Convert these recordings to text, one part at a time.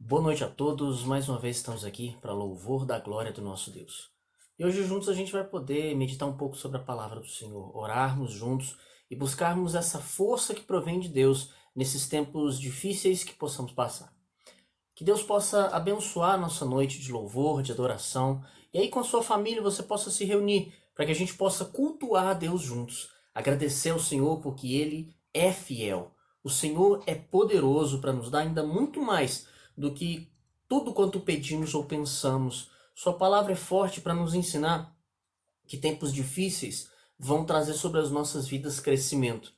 Boa noite a todos, mais uma vez estamos aqui para louvor da glória do nosso Deus. E hoje juntos a gente vai poder meditar um pouco sobre a palavra do Senhor, orarmos juntos e buscarmos essa força que provém de Deus nesses tempos difíceis que possamos passar. Que Deus possa abençoar a nossa noite de louvor, de adoração, e aí com a sua família você possa se reunir para que a gente possa cultuar a Deus juntos, agradecer ao Senhor porque Ele é fiel. O Senhor é poderoso para nos dar ainda muito mais do que tudo quanto pedimos ou pensamos. Sua palavra é forte para nos ensinar que tempos difíceis vão trazer sobre as nossas vidas crescimento.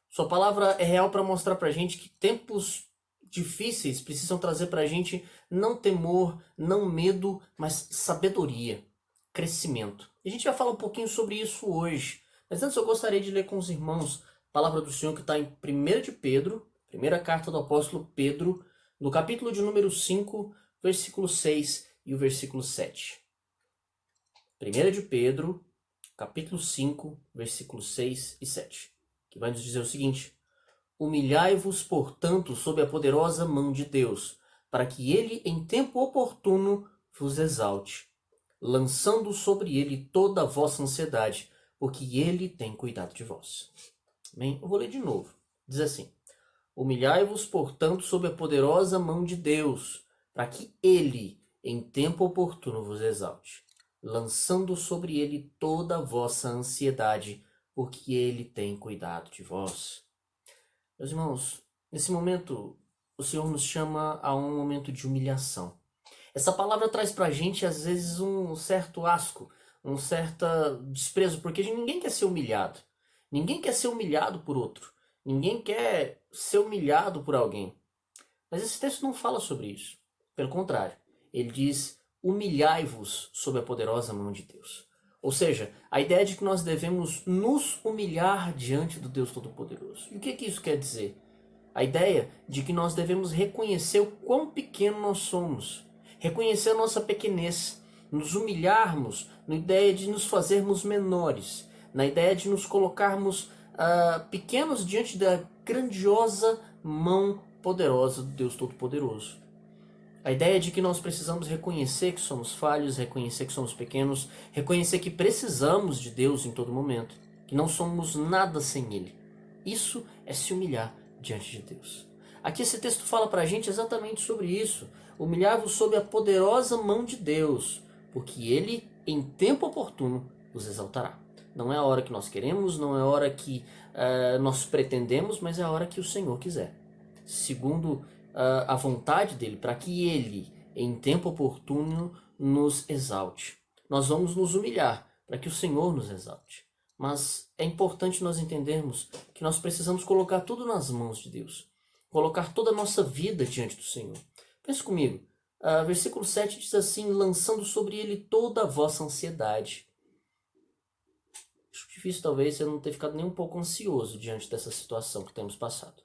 Sua palavra é real para mostrar para a gente que tempos difíceis precisam trazer para a gente não temor, não medo, mas sabedoria, crescimento. E a gente vai falar um pouquinho sobre isso hoje. Mas antes eu gostaria de ler com os irmãos a palavra do Senhor que está em 1 de Pedro, primeira carta do apóstolo Pedro, no capítulo de número 5, versículo 6 e o versículo 7. 1 de Pedro, capítulo 5, versículos 6 e 7, que vai nos dizer o seguinte: Humilhai-vos, portanto, sob a poderosa mão de Deus, para que ele, em tempo oportuno, vos exalte, lançando sobre ele toda a vossa ansiedade, porque ele tem cuidado de vós. Amém? Eu vou ler de novo. Diz assim: Humilhai-vos, portanto, sob a poderosa mão de Deus, para que ele, em tempo oportuno, vos exalte, lançando sobre ele toda a vossa ansiedade, porque ele tem cuidado de vós. Meus irmãos, nesse momento, o Senhor nos chama a um momento de humilhação. Essa palavra traz pra gente, às vezes, um certo asco, um certo desprezo, porque ninguém quer ser humilhado. Ninguém quer ser humilhado por outro. Ninguém quer ser humilhado por alguém. Mas esse texto não fala sobre isso. Pelo contrário, ele diz: humilhai-vos sob a poderosa mão de Deus. Ou seja, a ideia de que nós devemos nos humilhar diante do Deus Todo-Poderoso. E o que isso quer dizer? A ideia de que nós devemos reconhecer o quão pequeno nós somos, reconhecer a nossa pequenez, nos humilharmos na ideia de nos fazermos menores, na ideia de nos colocarmos pequenos diante da grandiosa mão poderosa do Deus Todo-Poderoso. A ideia de que nós precisamos reconhecer que somos falhos, reconhecer que somos pequenos, reconhecer que precisamos de Deus em todo momento, que não somos nada sem Ele. Isso é se humilhar diante de Deus. Aqui esse texto fala pra gente exatamente sobre isso. Humilhar-vos sob a poderosa mão de Deus, porque Ele, em tempo oportuno, vos exaltará. Não é a hora que nós queremos, não é a hora que nós pretendemos, mas é a hora que o Senhor quiser. Segundo a vontade dele, para que ele, em tempo oportuno, nos exalte. Nós vamos nos humilhar para que o Senhor nos exalte. Mas é importante nós entendermos que nós precisamos colocar tudo nas mãos de Deus. Colocar toda a nossa vida diante do Senhor. Pense comigo. Versículo 7 diz assim: lançando sobre ele toda a vossa ansiedade. Acho difícil talvez você não ter ficado nem um pouco ansioso diante dessa situação que temos passado.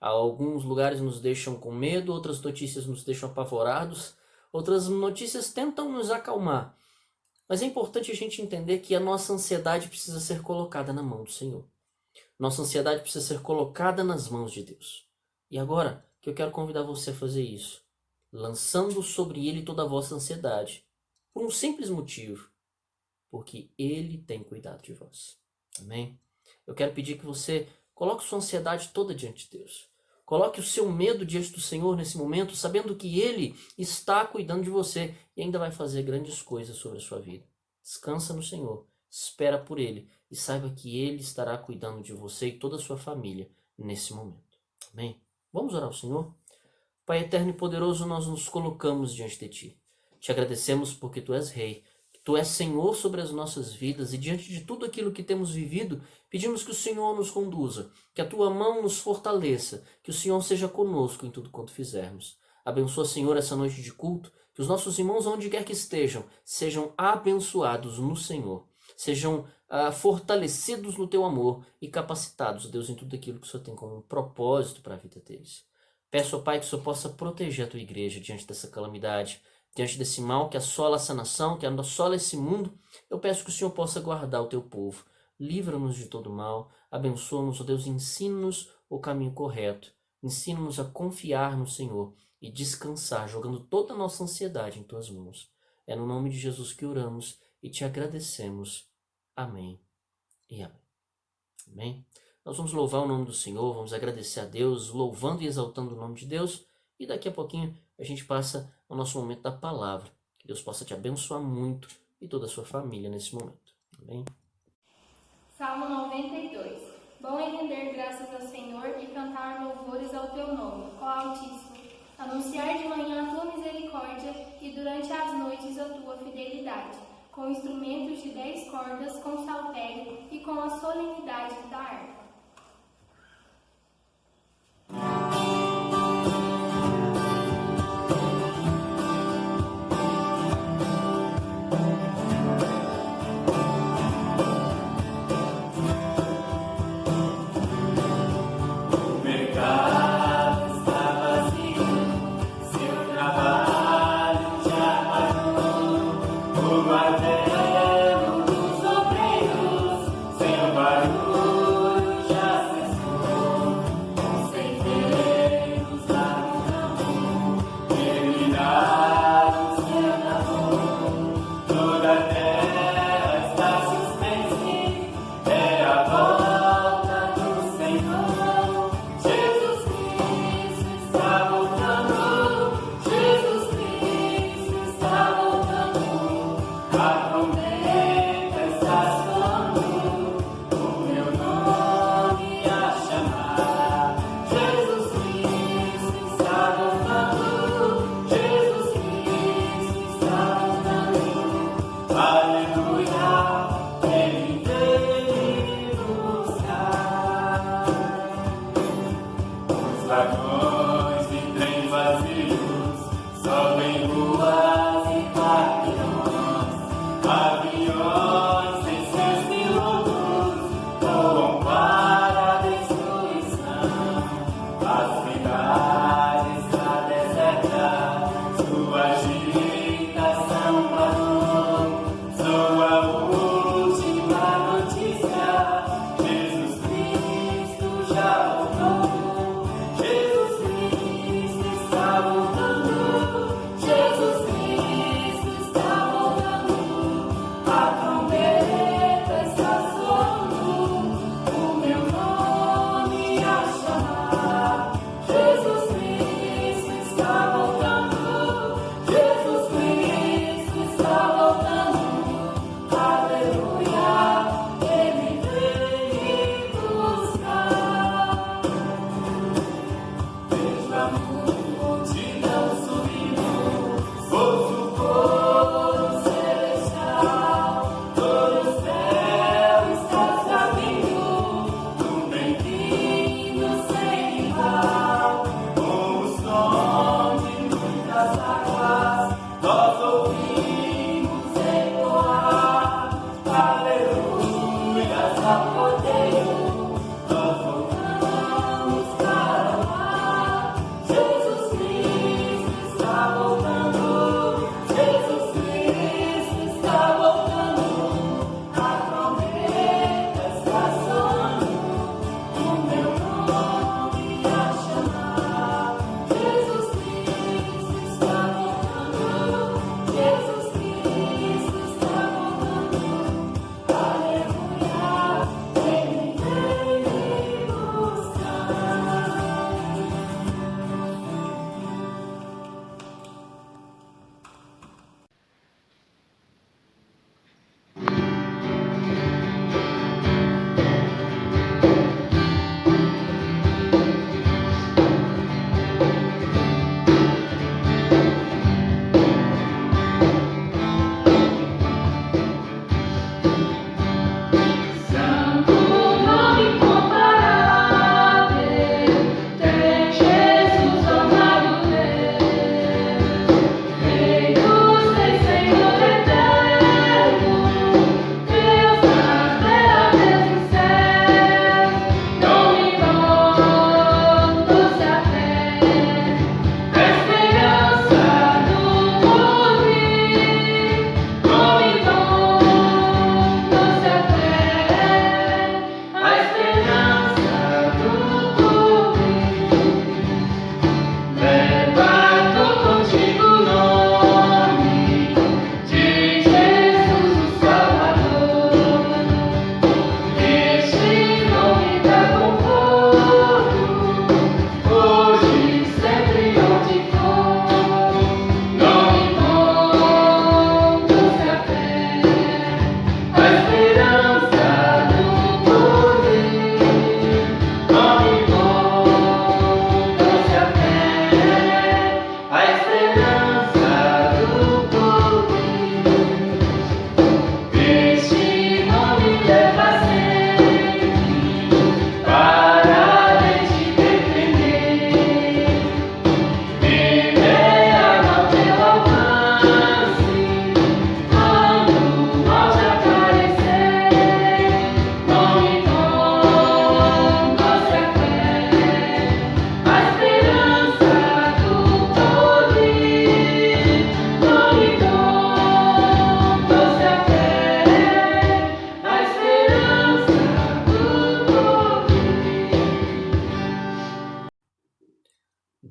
Alguns lugares nos deixam com medo, outras notícias nos deixam apavorados, outras notícias tentam nos acalmar. Mas é importante a gente entender que a nossa ansiedade precisa ser colocada na mão do Senhor. Nossa ansiedade precisa ser colocada nas mãos de Deus. E agora que eu quero convidar você a fazer isso, lançando sobre Ele toda a vossa ansiedade, por um simples motivo, porque Ele tem cuidado de vós. Amém? Eu quero pedir que você coloque sua ansiedade toda diante de Deus. Coloque o seu medo diante do Senhor nesse momento, sabendo que Ele está cuidando de você e ainda vai fazer grandes coisas sobre a sua vida. Descansa no Senhor, espera por Ele e saiba que Ele estará cuidando de você e toda a sua família nesse momento. Amém? Vamos orar ao Senhor? Pai eterno e poderoso, nós nos colocamos diante de Ti. Te agradecemos porque Tu és Rei. Tu és Senhor sobre as nossas vidas e diante de tudo aquilo que temos vivido, pedimos que o Senhor nos conduza, que a Tua mão nos fortaleça, que o Senhor seja conosco em tudo quanto fizermos. Abençoa, Senhor, essa noite de culto, que os nossos irmãos, onde quer que estejam, sejam abençoados no Senhor, sejam fortalecidos no Teu amor e capacitados, Deus, em tudo aquilo que o Senhor tem como um propósito para a vida deles. Peço ao Pai que o Senhor possa proteger a Tua igreja diante dessa calamidade, diante desse mal que assola essa nação, que assola esse mundo. Eu peço que o Senhor possa guardar o Teu povo. Livra-nos de todo mal, abençoa-nos, ó Deus, ensina-nos o caminho correto, Ensina-nos a confiar no Senhor e descansar, jogando toda a nossa ansiedade em Tuas mãos. É no nome de Jesus que oramos e Te agradecemos. Amém e amém. Amém? Nós vamos louvar o nome do Senhor, vamos agradecer a Deus, louvando e exaltando o nome de Deus. E daqui a pouquinho a gente passa ao nosso momento da palavra. Que Deus possa te abençoar muito e toda a sua família nesse momento. Amém? Salmo 92. Bom é render graças ao Senhor e cantar louvores ao teu nome, ó Altíssimo. Anunciar de manhã a tua misericórdia e durante as noites a tua fidelidade, com instrumentos de 10 cordas, com saltério e com a solenidade da harpa. Vagões e trens vazios, sobem ruas e pavilhões, aviões sem seus pilotos voam para a destruição. As cidades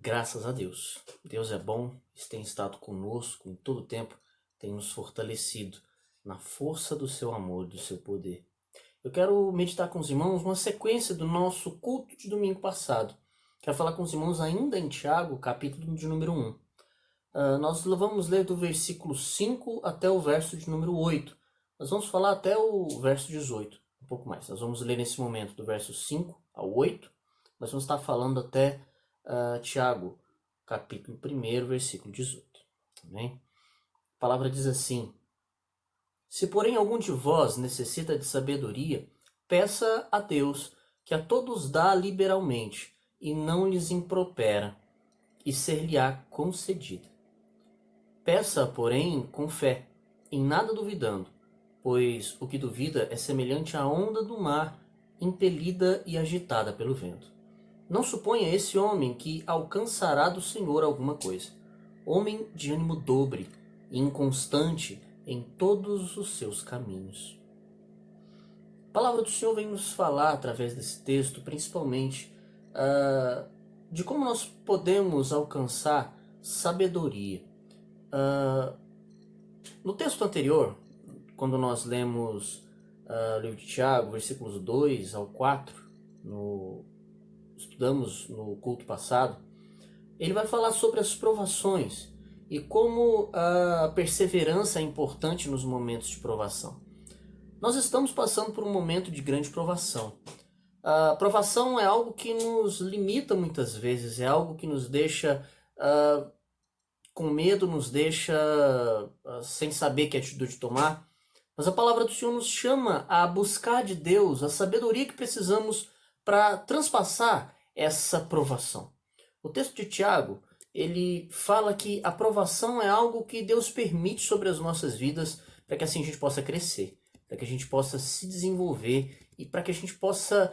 Graças a Deus. Deus é bom, tem estado conosco em todo o tempo, tem nos fortalecido na força do seu amor, do seu poder. Eu quero meditar com os irmãos uma sequência do nosso culto de domingo passado. Quero falar com os irmãos ainda em Tiago, capítulo de número 1. Nós vamos ler do versículo 5 até o verso de número 8. Nós vamos falar até o verso 18, um pouco mais. Nós vamos ler nesse momento do verso 5 ao 8. Nós vamos estar falando até Tiago, capítulo 1, versículo 18. Amém? A palavra diz assim: Se porém algum de vós necessita de sabedoria, peça a Deus, que a todos dá liberalmente, e não lhes impropera, e ser-lhe-á concedida. Peça, porém, com fé, em nada duvidando, pois o que duvida é semelhante à onda do mar, impelida e agitada pelo vento. Não suponha esse homem que alcançará do Senhor alguma coisa. Homem de ânimo dobre e inconstante em todos os seus caminhos. A palavra do Senhor vem nos falar, através desse texto, principalmente, de como nós podemos alcançar sabedoria. No texto anterior, quando nós lemos o livro de Tiago, versículos 2 ao 4, estudamos no culto passado, ele vai falar sobre as provações e como a perseverança é importante nos momentos de provação. Nós estamos passando por um momento de grande provação. A provação é algo que nos limita muitas vezes, é algo que nos deixa com medo, nos deixa sem saber que atitude tomar. Mas a palavra do Senhor nos chama a buscar de Deus a sabedoria que precisamos para transpassar essa provação. O texto de Tiago, ele fala que a provação é algo que Deus permite sobre as nossas vidas para que assim a gente possa crescer, para que a gente possa se desenvolver e para que a gente possa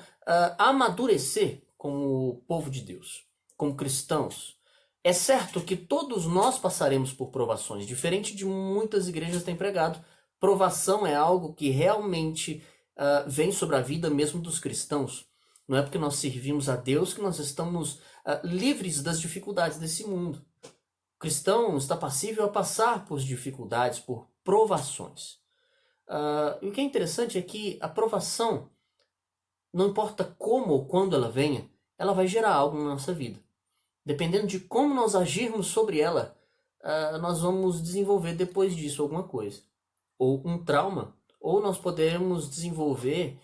amadurecer como povo de Deus, como cristãos. É certo que todos nós passaremos por provações, diferente de muitas igrejas têm pregado. Provação é algo que realmente vem sobre a vida mesmo dos cristãos. Não é porque nós servimos a Deus que nós estamos livres das dificuldades desse mundo. O cristão está passível a passar por dificuldades, por provações. E o que é interessante é que a provação, não importa como ou quando ela venha, ela vai gerar algo na nossa vida. Dependendo de como nós agirmos sobre ela, nós vamos desenvolver depois disso alguma coisa. Ou um trauma, ou nós podemos desenvolver,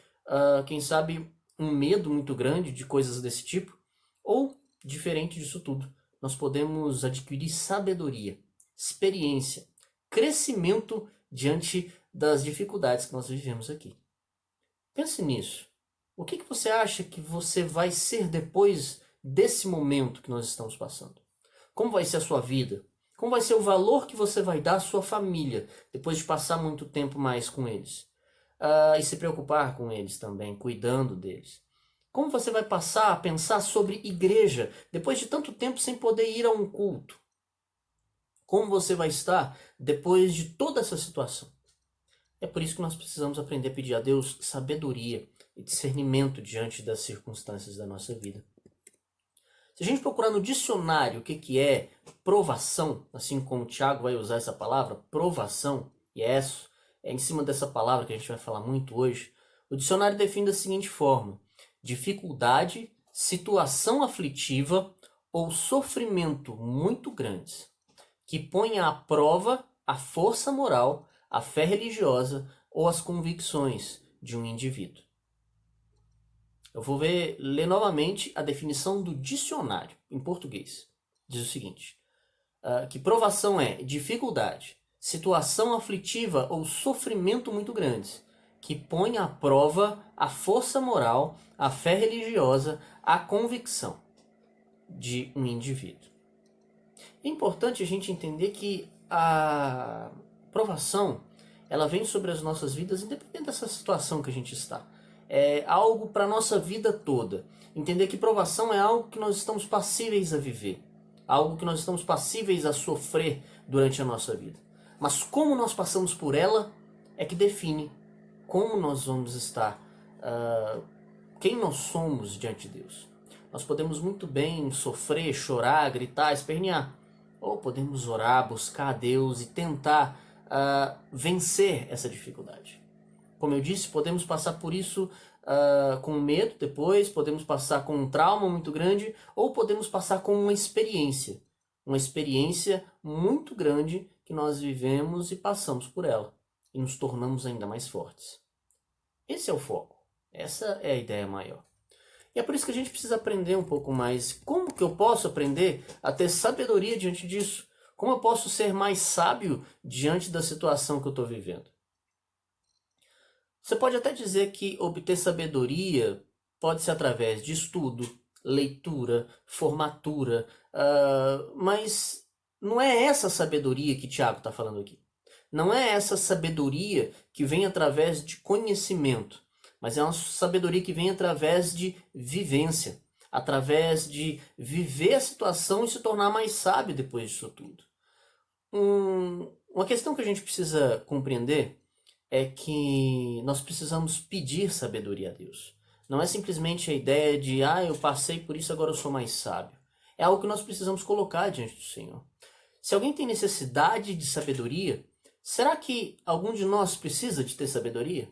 quem sabe, um medo muito grande de coisas desse tipo, ou, diferente disso tudo, nós podemos adquirir sabedoria, experiência, crescimento diante das dificuldades que nós vivemos aqui. Pense nisso. O que você acha que você vai ser depois desse momento que nós estamos passando? Como vai ser a sua vida? Como vai ser o valor que você vai dar à sua família depois de passar muito tempo mais com eles? E se preocupar com eles também, cuidando deles. Como você vai passar a pensar sobre igreja depois de tanto tempo sem poder ir a um culto? Como você vai estar depois de toda essa situação? É por isso que nós precisamos aprender a pedir a Deus sabedoria e discernimento diante das circunstâncias da nossa vida. Se a gente procurar no dicionário o que é provação, assim como o Tiago vai usar essa palavra, provação, e é em cima dessa palavra que a gente vai falar muito hoje, o dicionário define da seguinte forma: dificuldade, situação aflitiva ou sofrimento muito grandes, que põe à prova a força moral, a fé religiosa ou as convicções de um indivíduo. Eu vou ler novamente a definição do dicionário em português. Diz o seguinte: que provação é dificuldade, situação aflitiva ou sofrimento muito grandes, que põe à prova a força moral, a fé religiosa, a convicção de um indivíduo. É importante a gente entender que a provação, ela vem sobre as nossas vidas independente dessa situação que a gente está. É algo para a nossa vida toda. Entender que provação é algo que nós estamos passíveis a viver. Algo que nós estamos passíveis a sofrer durante a nossa vida. Mas como nós passamos por ela é que define como nós vamos estar, quem nós somos diante de Deus. Nós podemos muito bem sofrer, chorar, gritar, espernear. Ou podemos orar, buscar a Deus e tentar vencer essa dificuldade. Como eu disse, podemos passar por isso com medo depois, podemos passar com um trauma muito grande, ou podemos passar com uma experiência muito grande que nós vivemos e passamos por ela, e nos tornamos ainda mais fortes. Esse é o foco, essa é a ideia maior. E é por isso que a gente precisa aprender um pouco mais. Como que eu posso aprender a ter sabedoria diante disso? Como eu posso ser mais sábio diante da situação que eu estou vivendo? Você pode até dizer que obter sabedoria pode ser através de estudo, leitura, formatura, mas não é essa sabedoria que Tiago está falando aqui. Não é essa sabedoria que vem através de conhecimento, mas é uma sabedoria que vem através de vivência, através de viver a situação e se tornar mais sábio depois disso tudo. Uma questão que a gente precisa compreender é que nós precisamos pedir sabedoria a Deus. Não é simplesmente a ideia de, eu passei por isso, agora eu sou mais sábio. É algo que nós precisamos colocar diante do Senhor. Se alguém tem necessidade de sabedoria, será que algum de nós precisa de ter sabedoria?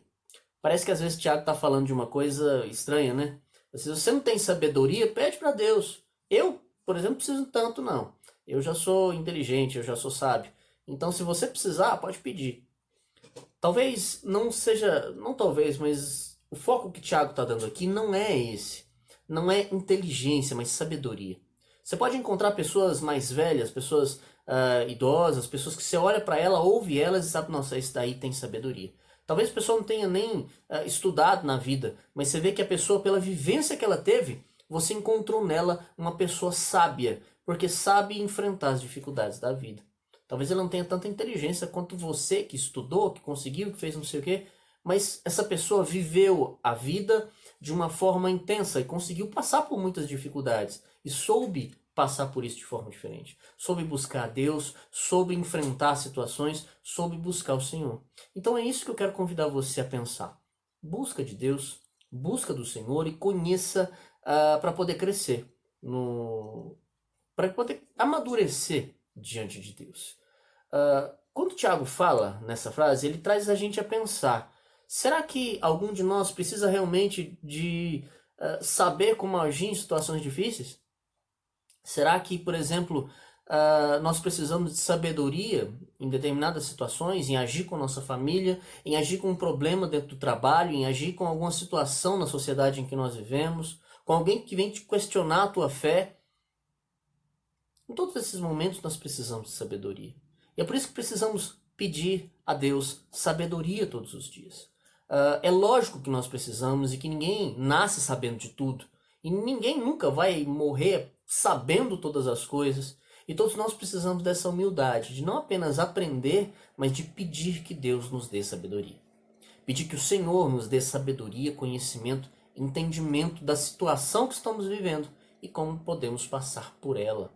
Parece que às vezes o Tiago está falando de uma coisa estranha, né? Se você não tem sabedoria, pede para Deus. Eu, por exemplo, não preciso tanto, não. Eu já sou inteligente, eu já sou sábio. Então, se você precisar, pode pedir. Talvez não seja, não talvez, mas o foco que o Tiago está dando aqui não é esse. Não é inteligência, mas sabedoria. Você pode encontrar pessoas mais velhas, pessoas idosas, pessoas que você olha para ela, ouve elas e sabe, nossa, esse daí tem sabedoria. Talvez a pessoa não tenha nem estudado na vida, mas você vê que a pessoa, pela vivência que ela teve, você encontrou nela uma pessoa sábia, porque sabe enfrentar as dificuldades da vida. Talvez ela não tenha tanta inteligência quanto você, que estudou, que conseguiu, que fez não sei o quê, mas essa pessoa viveu a vida de uma forma intensa e conseguiu passar por muitas dificuldades e soube passar por isso de forma diferente. Soube buscar a Deus, soube enfrentar situações, soube buscar o Senhor. Então é isso que eu quero convidar você a pensar. Busca de Deus, busca do Senhor e conheça para poder crescer, para poder amadurecer diante de Deus. Quando o Tiago fala nessa frase, ele traz a gente a pensar, será que algum de nós precisa realmente de saber como agir em situações difíceis? Será que, por exemplo, nós precisamos de sabedoria em determinadas situações, em agir com a nossa família, em agir com um problema dentro do trabalho, em agir com alguma situação na sociedade em que nós vivemos, com alguém que vem te questionar a tua fé? Em todos esses momentos nós precisamos de sabedoria. E é por isso que precisamos pedir a Deus sabedoria todos os dias. É lógico que nós precisamos e que ninguém nasce sabendo de tudo. E ninguém nunca vai morrer sabendo todas as coisas. E todos nós precisamos dessa humildade, de não apenas aprender, mas de pedir que Deus nos dê sabedoria. Pedir que o Senhor nos dê sabedoria, conhecimento, entendimento da situação que estamos vivendo e como podemos passar por ela.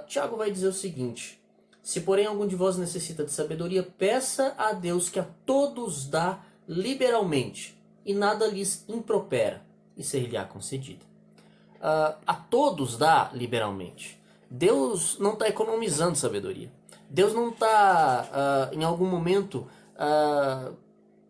Tiago vai dizer o seguinte: se porém algum de vós necessita de sabedoria, peça a Deus que a todos dá liberalmente, e nada lhes impropera, e ser-lhe-á concedida. A todos dá liberalmente. Deus não está economizando sabedoria. Deus não está, em algum momento,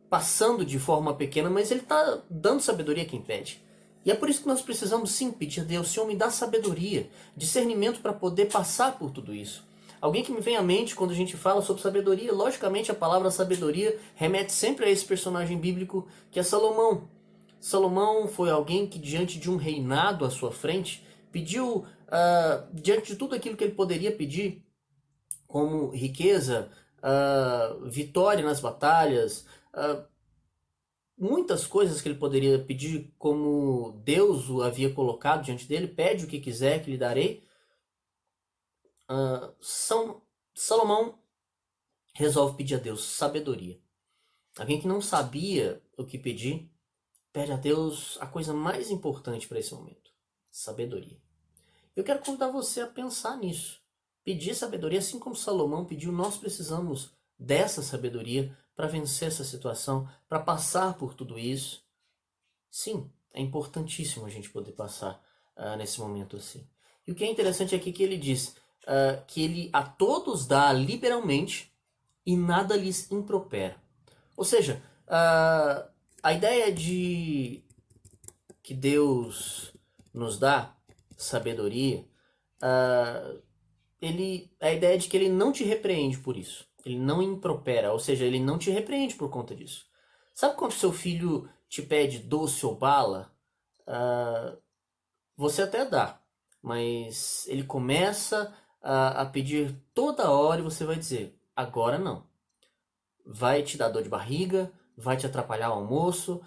passando de forma pequena, mas Ele está dando sabedoria a quem pede. E é por isso que nós precisamos sim pedir a Deus: Senhor, me dá sabedoria, discernimento para poder passar por tudo isso. Alguém que me vem à mente quando a gente fala sobre sabedoria, logicamente a palavra sabedoria remete sempre a esse personagem bíblico que é Salomão. Salomão foi alguém que, diante de um reinado à sua frente, pediu, diante de tudo aquilo que ele poderia pedir, como riqueza, vitória nas batalhas, muitas coisas que ele poderia pedir, como Deus o havia colocado diante dele: pede o que quiser que lhe darei. Salomão resolve pedir a Deus sabedoria. Alguém que não sabia o que pedir, pede a Deus a coisa mais importante para esse momento: sabedoria. Eu quero convidar você a pensar nisso. Pedir sabedoria, assim como Salomão pediu, nós precisamos dessa sabedoria para vencer essa situação, para passar por tudo isso. Sim, É importantíssimo a gente poder passar nesse momento assim. E o que é interessante aqui é que ele diz que ele a todos dá liberalmente e nada lhes impropera. Ou seja, a ideia de que Deus nos dá sabedoria, a ideia de que ele não te repreende por isso. Ele não impropera, ou seja, ele não te repreende por conta disso. Sabe quando seu filho te pede doce ou bala? Você até dá, mas ele começa a pedir toda hora e você vai dizer, agora não. Vai te dar dor de barriga, vai te atrapalhar o almoço.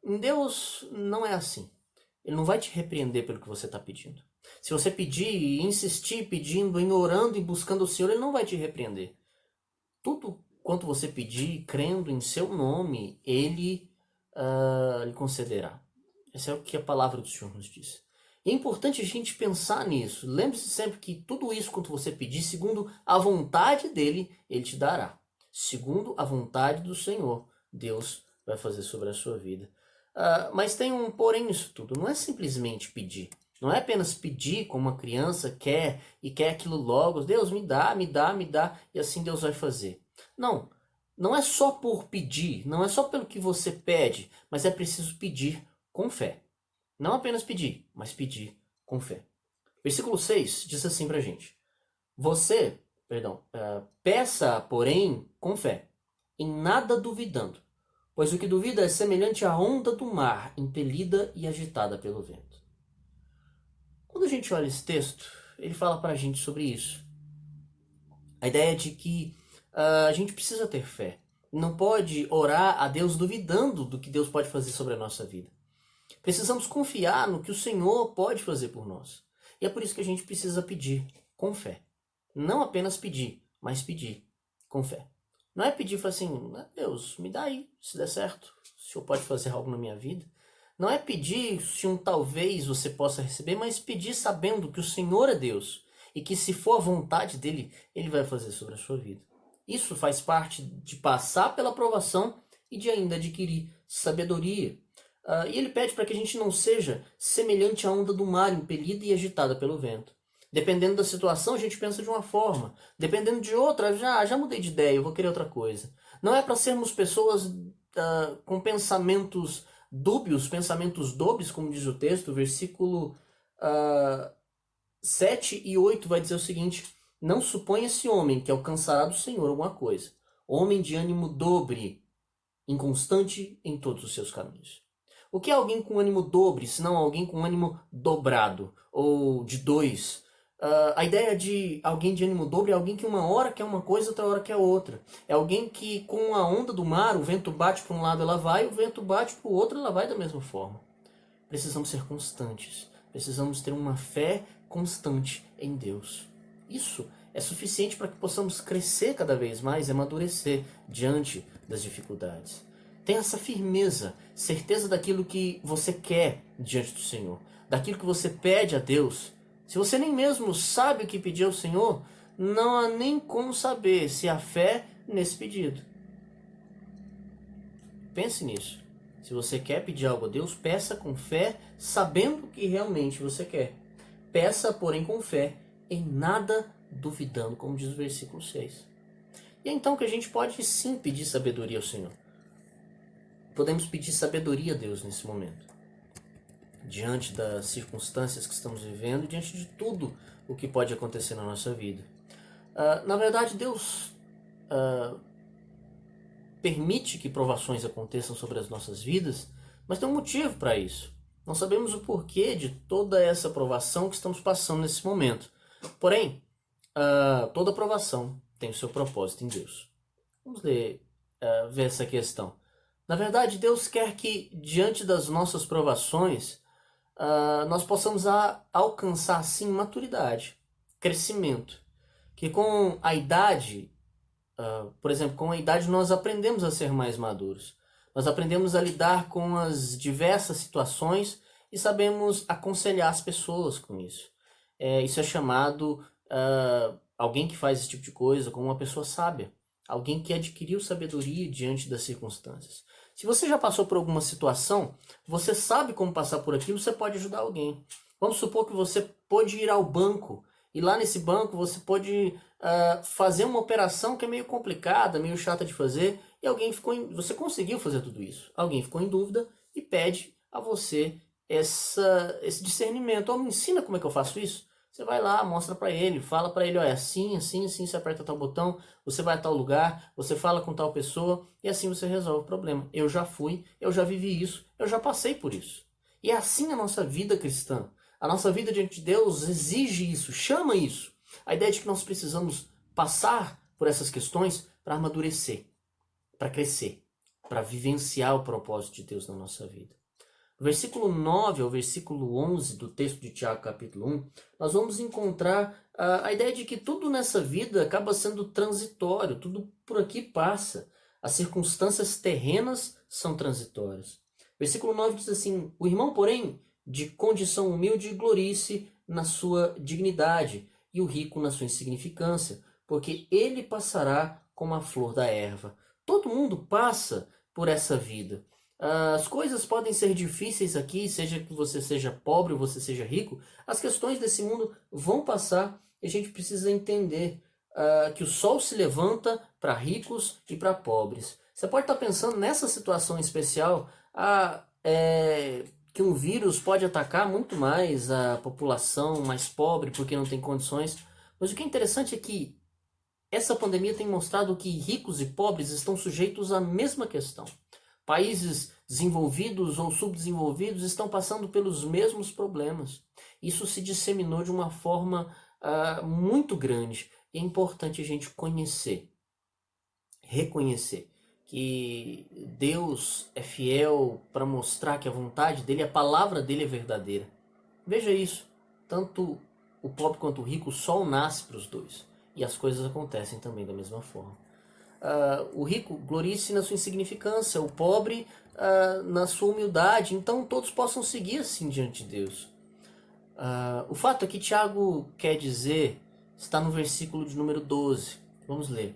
Em Deus não é assim. Ele não vai te repreender pelo que você está pedindo. Se você pedir e insistir pedindo, orando e buscando o Senhor, ele não vai te repreender. Tudo quanto você pedir, crendo em seu nome, ele lhe concederá. Esse é o que a palavra do Senhor nos diz. E é importante a gente pensar nisso. Lembre-se sempre que tudo isso quanto você pedir, segundo a vontade dele, ele te dará. Segundo a vontade do Senhor, Deus vai fazer sobre a sua vida. Mas tem um porém nisso tudo. Não é simplesmente pedir. Não é apenas pedir como uma criança quer e quer aquilo logo. Deus me dá, me dá, me dá. E assim Deus vai fazer. Não. Não é só por pedir. Não é só pelo que você pede. Mas é preciso pedir com fé. Não apenas pedir, mas pedir com fé. Versículo 6 diz assim pra gente. Peça, porém, com fé, em nada duvidando, pois o que duvida é semelhante à onda do mar, impelida e agitada pelo vento. Quando a gente olha esse texto, ele fala pra gente sobre isso. A ideia de que a gente precisa ter fé. Não pode orar a Deus duvidando do que Deus pode fazer sobre a nossa vida. Precisamos confiar no que o Senhor pode fazer por nós. E é por isso que a gente precisa pedir com fé. Não apenas pedir, mas pedir com fé. Não é pedir e falar assim, Deus, me dá aí, se der certo. O Senhor pode fazer algo na minha vida. Não é pedir se um talvez você possa receber, mas pedir sabendo que o Senhor é Deus. E que se for a vontade dele, ele vai fazer sobre a sua vida. Isso faz parte de passar pela provação e de ainda adquirir sabedoria. E ele pede para que a gente não seja semelhante à onda do mar, impelida e agitada pelo vento. Dependendo da situação, a gente pensa de uma forma. Dependendo de outra, já mudei de ideia, eu vou querer outra coisa. Não é para sermos pessoas com pensamentos dúbios, pensamentos dóbeis, como diz o texto, versículo 7 e 8 vai dizer o seguinte: não suponha esse homem que alcançará do Senhor alguma coisa. Homem de ânimo dobre, inconstante em todos os seus caminhos. O que é alguém com ânimo dobre, senão alguém com ânimo dobrado, ou de dois? A ideia de alguém de ânimo dobre é alguém que uma hora quer uma coisa, outra hora quer outra. É alguém que com a onda do mar, o vento bate para um lado, ela vai, o vento bate para o outro, ela vai da mesma forma. Precisamos ser constantes. Precisamos ter uma fé constante em Deus. Isso é suficiente para que possamos crescer cada vez mais e amadurecer diante das dificuldades. Tenha essa firmeza, certeza daquilo que você quer diante do Senhor, daquilo que você pede a Deus. Se você nem mesmo sabe o que pedir ao Senhor, não há nem como saber se há fé nesse pedido. Pense nisso. Se você quer pedir algo a Deus, peça com fé, sabendo o que realmente você quer. Peça, porém, com fé, em nada duvidando, como diz o versículo 6. E é então que a gente pode sim pedir sabedoria ao Senhor. Podemos pedir sabedoria a Deus nesse momento. Diante das circunstâncias que estamos vivendo, diante de tudo o que pode acontecer na nossa vida. Na verdade, Deus permite que provações aconteçam sobre as nossas vidas, mas tem um motivo para isso. Não sabemos o porquê de toda essa provação que estamos passando nesse momento. Porém, toda provação tem o seu propósito em Deus. Vamos ver essa questão. Na verdade, Deus quer que, diante das nossas provações, nós possamos alcançar, assim, maturidade, crescimento. Que com a idade, por exemplo, com a idade nós aprendemos a ser mais maduros. Nós aprendemos a lidar com as diversas situações e sabemos aconselhar as pessoas com isso. Isso é chamado, alguém que faz esse tipo de coisa, como uma pessoa sábia. Alguém que adquiriu sabedoria diante das circunstâncias. Se você já passou por alguma situação, você sabe como passar por aquilo, você pode ajudar alguém. Vamos supor que você pode ir ao banco, e lá nesse banco você pode fazer uma operação que é meio complicada, meio chata de fazer, e você conseguiu fazer tudo isso. Alguém ficou em dúvida e pede a você esse discernimento. Me ensina como é que eu faço isso? Você vai lá, mostra para ele, fala para ele, olha, assim, assim, assim, você aperta tal botão, você vai a tal lugar, você fala com tal pessoa, e assim você resolve o problema. Eu já fui, eu já vivi isso, eu já passei por isso. E é assim a nossa vida cristã. A nossa vida diante de Deus exige isso, chama isso. A ideia de que nós precisamos passar por essas questões para amadurecer, para crescer, para vivenciar o propósito de Deus na nossa vida. Do versículo 9 ao versículo 11 do texto de Tiago, capítulo 1, nós vamos encontrar a ideia de que tudo nessa vida acaba sendo transitório, tudo por aqui passa. As circunstâncias terrenas são transitórias. Versículo 9 diz assim: o irmão, porém, de condição humilde, glorie-se na sua dignidade, e o rico na sua insignificância, porque ele passará como a flor da erva. Todo mundo passa por essa vida. As coisas podem ser difíceis aqui, seja que você seja pobre ou você seja rico, as questões desse mundo vão passar e a gente precisa entender que o sol se levanta para ricos e para pobres. Você pode estar pensando nessa situação especial, que um vírus pode atacar muito mais a população mais pobre porque não tem condições, mas o que é interessante é que essa pandemia tem mostrado que ricos e pobres estão sujeitos à mesma questão. Países desenvolvidos ou subdesenvolvidos estão passando pelos mesmos problemas. Isso se disseminou de uma forma muito grande. E é importante a gente reconhecer que Deus é fiel para mostrar que a vontade dele, a palavra dele é verdadeira. Veja isso. Tanto o pobre quanto o rico, o sol nasce para os dois. E as coisas acontecem também da mesma forma. O rico glorie-se na sua insignificância, o pobre na sua humildade, então todos possam seguir assim diante de Deus. O fato é que Tiago quer dizer, está no versículo de número 12, vamos ler,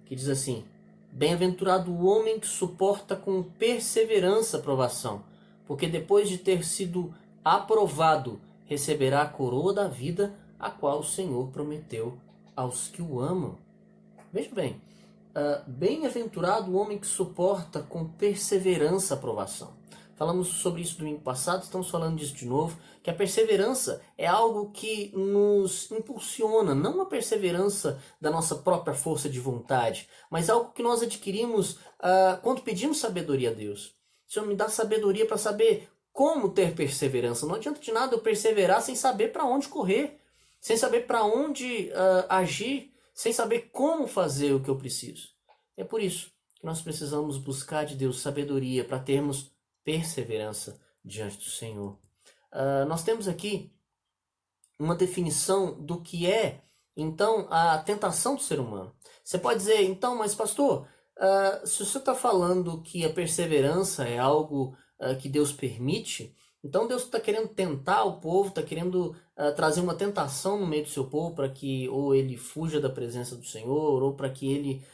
que diz assim: bem-aventurado o homem que suporta com perseverança a provação, porque depois de ter sido aprovado, receberá a coroa da vida, a qual o Senhor prometeu aos que o amam. Veja bem, bem-aventurado o homem que suporta com perseverança a provação. Falamos sobre isso domingo passado, estamos falando disso de novo, que a perseverança é algo que nos impulsiona, não a perseverança da nossa própria força de vontade, mas algo que nós adquirimos quando pedimos sabedoria a Deus. Senhor, me dá sabedoria para saber como ter perseverança. Não adianta de nada eu perseverar sem saber para onde correr, sem saber para onde agir, sem saber como fazer o que eu preciso. É por isso que nós precisamos buscar de Deus sabedoria para termos perseverança diante do Senhor. Nós temos aqui uma definição do que é, então, a tentação do ser humano. Você pode dizer, então, mas pastor, se você está falando que a perseverança é algo que Deus permite, então Deus está querendo tentar o povo, está querendo trazer uma tentação no meio do seu povo para que ou ele fuja da presença do Senhor, ou para que ele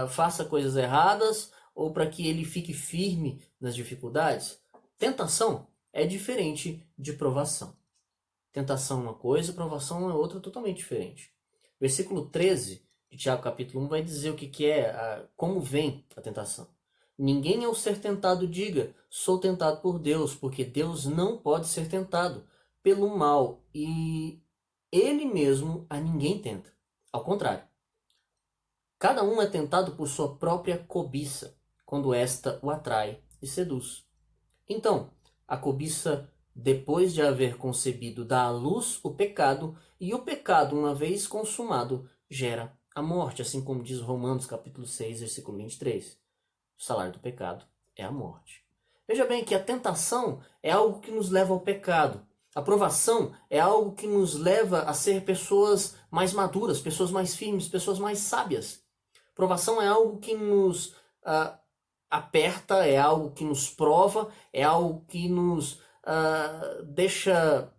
faça coisas erradas, ou para que ele fique firme nas dificuldades. Tentação é diferente de provação. Tentação é uma coisa, provação é outra totalmente diferente. Versículo 13 de Tiago capítulo 1 vai dizer o que é, como vem a tentação. Ninguém ao ser tentado diga, sou tentado por Deus, porque Deus não pode ser tentado pelo mal e ele mesmo a ninguém tenta. Ao contrário, cada um é tentado por sua própria cobiça, quando esta o atrai e seduz. Então, a cobiça, depois de haver concebido, dá à luz o pecado, e o pecado, uma vez consumado, gera a morte, assim como diz Romanos capítulo 6, versículo 23. O salário do pecado é a morte. Veja bem que a tentação é algo que nos leva ao pecado. A provação é algo que nos leva a ser pessoas mais maduras, pessoas mais firmes, pessoas mais sábias. Provação é algo que nos aperta, é algo que nos prova, é algo que nos deixa,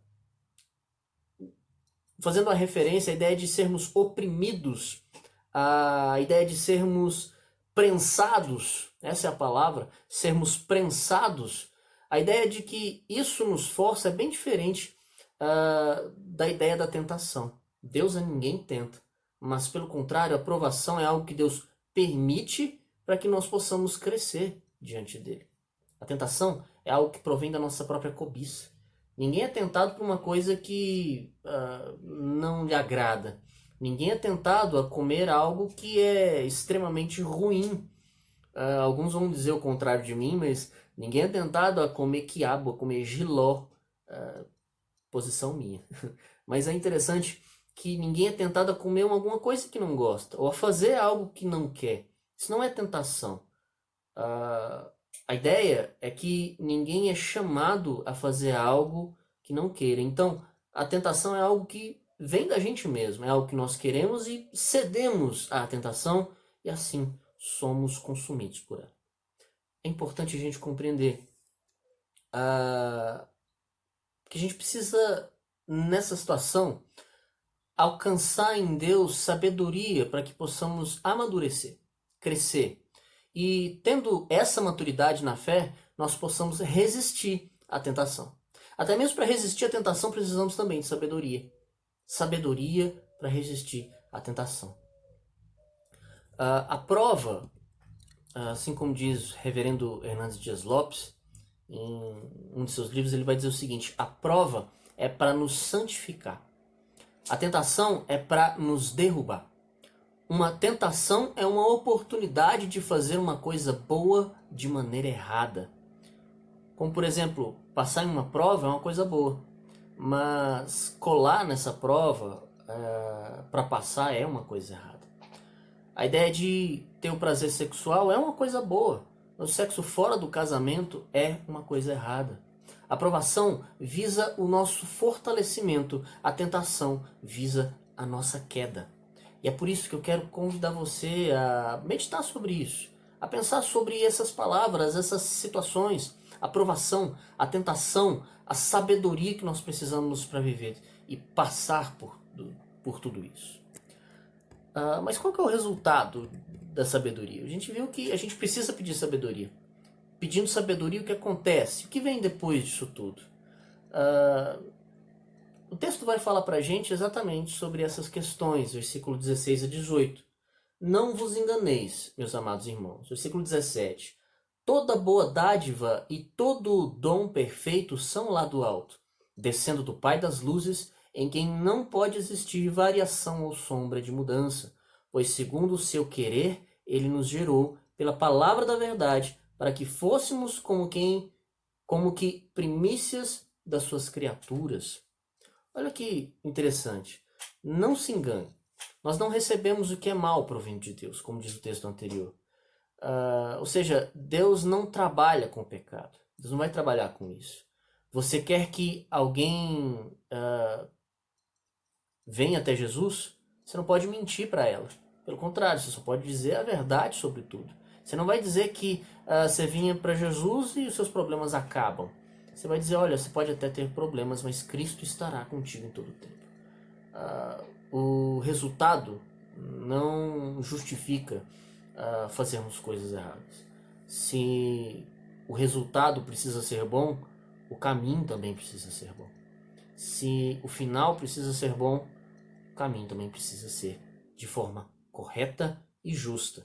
fazendo a referência à ideia de sermos oprimidos, a ideia de sermos prensados essa é a palavra, sermos prensados, a ideia de que isso nos força é bem diferente da ideia da tentação. Deus a ninguém tenta, mas pelo contrário, a provação é algo que Deus permite para que nós possamos crescer diante dele. A tentação é algo que provém da nossa própria cobiça. Ninguém é tentado por uma coisa que não lhe agrada. Ninguém é tentado a comer algo que é extremamente ruim. Alguns vão dizer o contrário de mim, mas ninguém é tentado a comer quiabo, a comer jiló. Posição minha. Mas é interessante que ninguém é tentado a comer alguma coisa que não gosta, ou a fazer algo que não quer. Isso não é tentação. A ideia é que ninguém é chamado a fazer algo que não queira. Então, a tentação é algo que vem da gente mesmo, é algo que nós queremos e cedemos à tentação e assim somos consumidos por ela. É importante a gente compreender que a gente precisa, nessa situação, alcançar em Deus sabedoria para que possamos amadurecer, crescer. E tendo essa maturidade na fé, nós possamos resistir à tentação. Até mesmo para resistir à tentação precisamos também de sabedoria. Sabedoria para resistir à tentação. A prova, assim como diz o reverendo Hernandes Dias Lopes, em um de seus livros, ele vai dizer o seguinte: a prova é para nos santificar. A tentação é para nos derrubar. Uma tentação é uma oportunidade de fazer uma coisa boa de maneira errada. Como, por exemplo, passar em uma prova é uma coisa boa, mas colar nessa prova para passar é uma coisa errada. A ideia de ter o prazer sexual é uma coisa boa, mas o sexo fora do casamento é uma coisa errada. A aprovação visa o nosso fortalecimento, a tentação visa a nossa queda. E é por isso que eu quero convidar você a meditar sobre isso, a pensar sobre essas palavras, essas situações, a aprovação, a tentação, a sabedoria que nós precisamos para viver e passar por tudo isso. Mas qual que é o resultado da sabedoria? A gente viu que a gente precisa pedir sabedoria. Pedindo sabedoria, o que acontece? O que vem depois disso tudo? O texto vai falar para a gente exatamente sobre essas questões, versículo 16 a 18. Não vos enganeis, meus amados irmãos. Versículo 17. Toda boa dádiva e todo dom perfeito são lá do alto, descendo do Pai das luzes, em quem não pode existir variação ou sombra de mudança, pois segundo o seu querer, ele nos gerou pela palavra da verdade, para que fôssemos como que primícias das suas criaturas. Olha que interessante. Não se engane. Nós não recebemos o que é mal provindo de Deus, como diz o texto anterior. Ou seja, Deus não trabalha com o pecado. Deus não vai trabalhar com isso. Você quer que alguém venha até Jesus? Você não pode mentir para ela. Pelo contrário, você só pode dizer a verdade sobre tudo. Você não vai dizer que você vinha para Jesus e os seus problemas acabam. Você vai dizer, olha, você pode até ter problemas, mas Cristo estará contigo em todo o tempo. O resultado não justifica fazermos coisas erradas. Se o resultado precisa ser bom, o caminho também precisa ser bom. Se o final precisa ser bom, o caminho também precisa ser de forma correta e justa.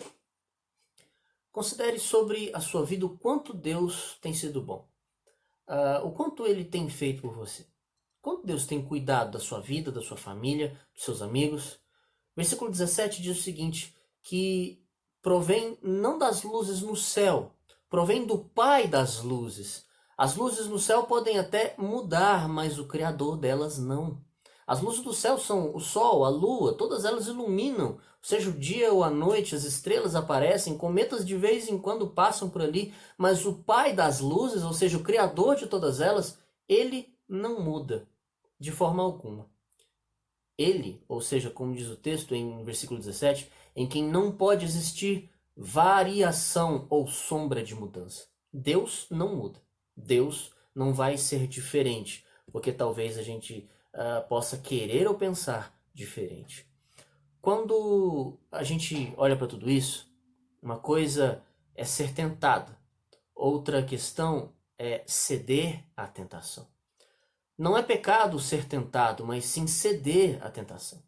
Considere sobre a sua vida o quanto Deus tem sido bom. O quanto Ele tem feito por você. O quanto Deus tem cuidado da sua vida, da sua família, dos seus amigos. Versículo 17 diz o seguinte, que provém não das luzes no céu, provém do Pai das luzes. As luzes no céu podem até mudar, mas o Criador delas não. As luzes do céu são o sol, a lua, todas elas iluminam. Seja o dia ou a noite, as estrelas aparecem, cometas de vez em quando passam por ali, mas o Pai das luzes, ou seja, o Criador de todas elas, Ele não muda de forma alguma. Ele, ou seja, como diz o texto em versículo 17, em quem não pode existir variação ou sombra de mudança. Deus não muda. Deus não vai ser diferente, porque talvez a gente possa querer ou pensar diferente. Quando a gente olha para tudo isso, uma coisa é ser tentado. Outra questão é ceder à tentação. Não é pecado ser tentado, mas sim ceder à tentação.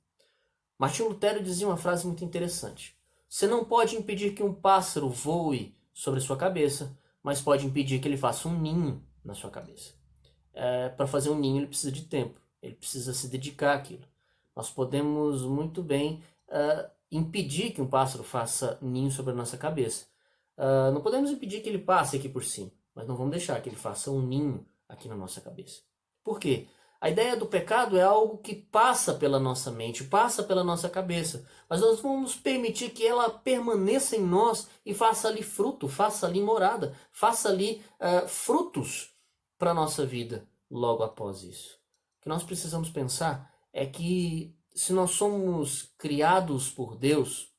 Martinho Lutero dizia uma frase muito interessante. Você não pode impedir que um pássaro voe sobre a sua cabeça, mas pode impedir que ele faça um ninho na sua cabeça. Para fazer um ninho ele precisa de tempo, ele precisa se dedicar àquilo. Nós podemos muito bem impedir que um pássaro faça ninho sobre a nossa cabeça. Não podemos impedir que ele passe aqui por cima, mas não vamos deixar que ele faça um ninho aqui na nossa cabeça. Por quê? A ideia do pecado é algo que passa pela nossa mente, passa pela nossa cabeça, mas nós vamos permitir que ela permaneça em nós e faça ali fruto, faça ali morada, faça ali frutos para a nossa vida logo após isso. O que nós precisamos pensar é que se nós somos criados por Deus,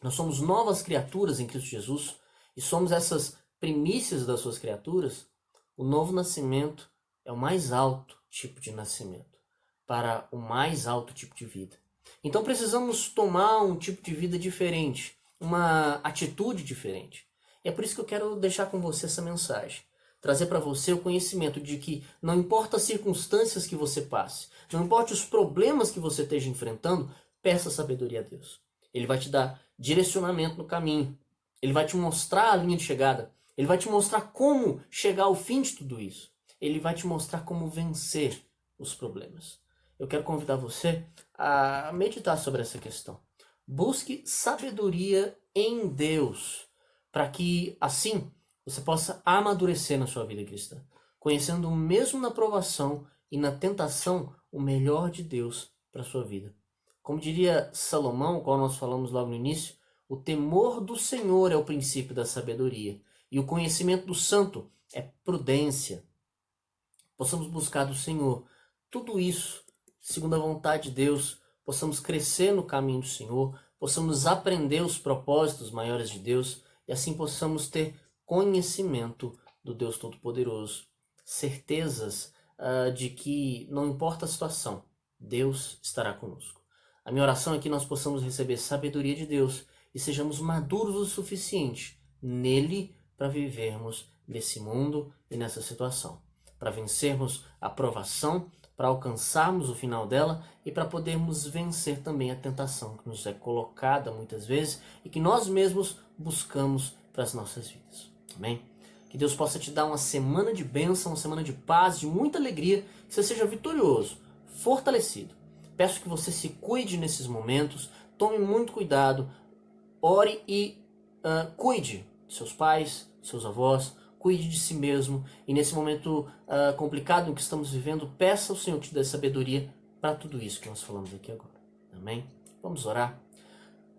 nós somos novas criaturas em Cristo Jesus e somos essas primícias das suas criaturas, o novo nascimento é o mais alto tipo de nascimento, para o mais alto tipo de vida. Então precisamos tomar um tipo de vida diferente, uma atitude diferente. E é por isso que eu quero deixar com você essa mensagem. Trazer para você o conhecimento de que não importa as circunstâncias que você passe, não importa os problemas que você esteja enfrentando, peça sabedoria a Deus. Ele vai te dar direcionamento no caminho. Ele vai te mostrar a linha de chegada. Ele vai te mostrar como chegar ao fim de tudo isso. Ele vai te mostrar como vencer os problemas. Eu quero convidar você a meditar sobre essa questão. Busque sabedoria em Deus, para que assim você possa amadurecer na sua vida cristã, conhecendo mesmo na provação e na tentação o melhor de Deus para a sua vida. Como diria Salomão, qual nós falamos logo no início, o temor do Senhor é o princípio da sabedoria, e o conhecimento do santo é prudência. Possamos buscar do Senhor tudo isso, segundo a vontade de Deus, possamos crescer no caminho do Senhor, possamos aprender os propósitos maiores de Deus e assim possamos ter conhecimento do Deus Todo-Poderoso, certezas de que não importa a situação, Deus estará conosco. A minha oração é que nós possamos receber sabedoria de Deus e sejamos maduros o suficiente nele para vivermos nesse mundo e nessa situação, para vencermos a provação, para alcançarmos o final dela e para podermos vencer também a tentação que nos é colocada muitas vezes e que nós mesmos buscamos para as nossas vidas. Amém? Que Deus possa te dar uma semana de bênção, uma semana de paz, de muita alegria, que você seja vitorioso, fortalecido. Peço que você se cuide nesses momentos, tome muito cuidado, ore e cuide de seus pais, de seus avós, cuide de si mesmo e nesse momento complicado em que estamos vivendo, peça ao Senhor que te dê sabedoria para tudo isso que nós falamos aqui agora. Amém? Vamos orar?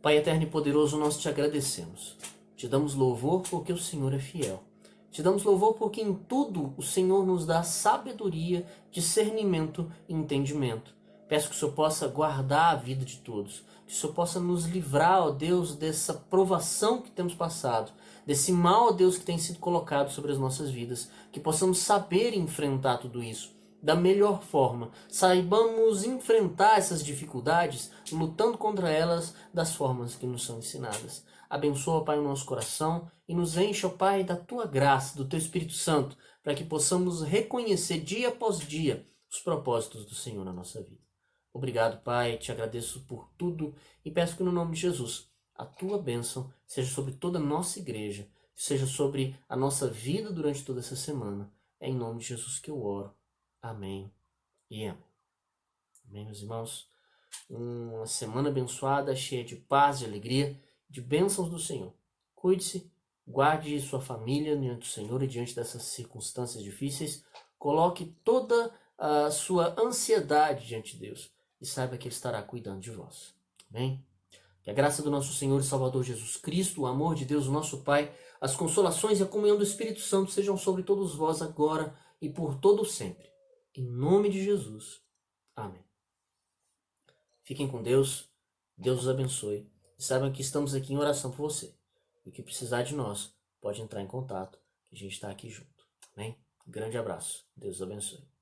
Pai eterno e poderoso, nós te agradecemos. Te damos louvor porque o Senhor é fiel. Te damos louvor porque em tudo o Senhor nos dá sabedoria, discernimento e entendimento. Peço que o Senhor possa guardar a vida de todos, que o Senhor possa nos livrar, ó Deus, dessa provação que temos passado, desse mal, ó Deus, que tem sido colocado sobre as nossas vidas, que possamos saber enfrentar tudo isso da melhor forma, saibamos enfrentar essas dificuldades, lutando contra elas das formas que nos são ensinadas. Abençoa, Pai, o nosso coração e nos encha, ó Pai, da Tua graça, do Teu Espírito Santo, para que possamos reconhecer dia após dia os propósitos do Senhor na nossa vida. Obrigado, Pai, te agradeço por tudo e peço que no nome de Jesus a Tua bênção seja sobre toda a nossa igreja, seja sobre a nossa vida durante toda essa semana. É em nome de Jesus que eu oro. Amém e amém. Amém, meus irmãos? Uma semana abençoada, cheia de paz, de alegria, de bênçãos do Senhor. Cuide-se, guarde sua família diante do Senhor e diante dessas circunstâncias difíceis. Coloque toda a sua ansiedade diante de Deus e saiba que Ele estará cuidando de vós. Amém? Que a graça do nosso Senhor e Salvador Jesus Cristo, o amor de Deus, o nosso Pai, as consolações e a comunhão do Espírito Santo sejam sobre todos vós agora e por todo sempre. Em nome de Jesus. Amém. Fiquem com Deus. Deus os abençoe. E saibam que estamos aqui em oração por você. E o que precisar de nós, pode entrar em contato, que a gente está aqui junto. Amém? Um grande abraço. Deus os abençoe.